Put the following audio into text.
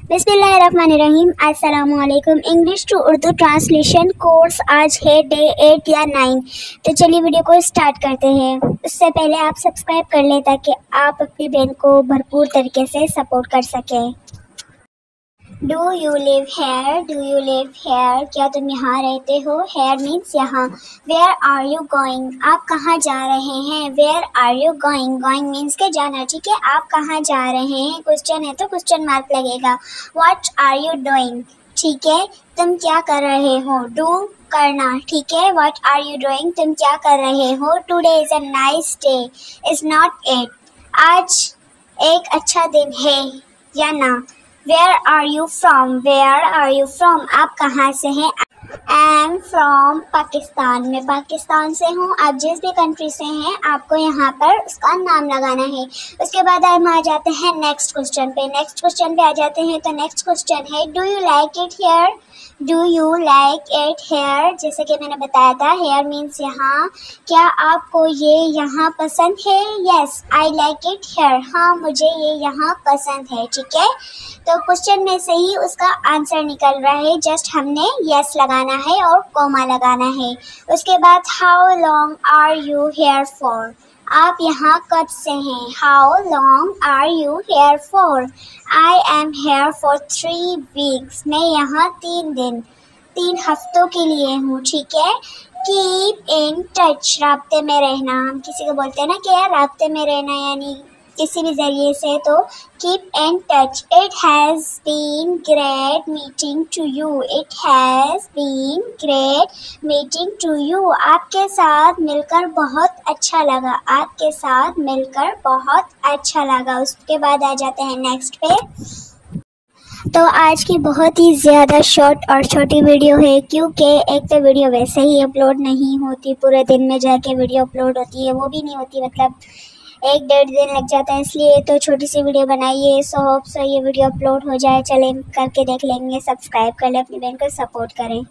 बिस्मिल्लाहिर्रहमानिर्रहीम। अस्सलामुअलैकुम। English to Urdu translation course आज है डे 8 या 9। तो चलिए वीडियो को स्टार्ट करते हैं। उससे पहले आप सब्सक्राइब कर लें ताकि आप अपनी बहन को भरपूर तरीके से सपोर्ट कर सकें। Do you live here? Do you live here? क्या तुम यहाँ रहते हो? हेयर मीन्स यहाँ। Where are you going? आप कहाँ जा रहे हैं? Where are you going? Going means के जाना, ठीक है। आप कहाँ जा रहे हैं? क्वेश्चन है तो क्वेश्चन मार्क लगेगा। What are you doing? ठीक है, तुम क्या कर रहे हो? डू करना, ठीक है। What are you doing? तुम क्या कर रहे हो? Today is a nice day, is not it? आज एक अच्छा दिन है या ना। Where are you from? Where are you from? आप कहाँ से हैं? I am from Pakistan. मैं पाकिस्तान से हूँ। आप जिस भी कंट्री से हैं आपको यहाँ पर उसका नाम लगाना है। उसके बाद हम आ जाते हैं नेक्स्ट क्वेश्चन पे। नेक्स्ट क्वेश्चन पे आ जाते हैं तो नेक्स्ट क्वेश्चन है do you like it here? Do you like it here? जैसे कि मैंने बताया था, हेयर मीन्स यहाँ। क्या आपको ये यहाँ पसंद है? Yes I like it here. हाँ, मुझे ये यहाँ पसंद है, ठीक है। तो क्वेश्चन में से ही उसका आंसर निकल रहा है, जस्ट हमने यस लगाना है और कॉमा लगाना है। उसके बाद how long are you here for? आप यहाँ कब से हैं? How long are you here for? I am here for 3 weeks. मैं यहाँ 3 हफ्तों के लिए हूँ, ठीक है। कीप इन टच, राब्ते में रहना। हम किसी को बोलते हैं ना कि यार राब्ते में रहना, यानी किसी भी ज़रिए से, तो keep in touch. It has been great meeting to you. It has been great meeting to you. आपके साथ मिलकर बहुत अच्छा लगा। आपके साथ मिलकर बहुत अच्छा लगा। उसके बाद आ जाते हैं नेक्स्ट पे। तो आज की बहुत ही ज़्यादा शॉर्ट और छोटी वीडियो है, क्योंकि एक तो वीडियो वैसे ही अपलोड नहीं होती, पूरे दिन में जाके वीडियो अपलोड होती है, वो भी नहीं होती, मतलब 1-1.5 दिन लग जाता है। इसलिए तो छोटी सी वीडियो बनाइए। सो होप सो ये वीडियो अपलोड हो जाए। चलें करके देख लेंगे। सब्सक्राइब कर लें, अपनी बहन को सपोर्ट करें।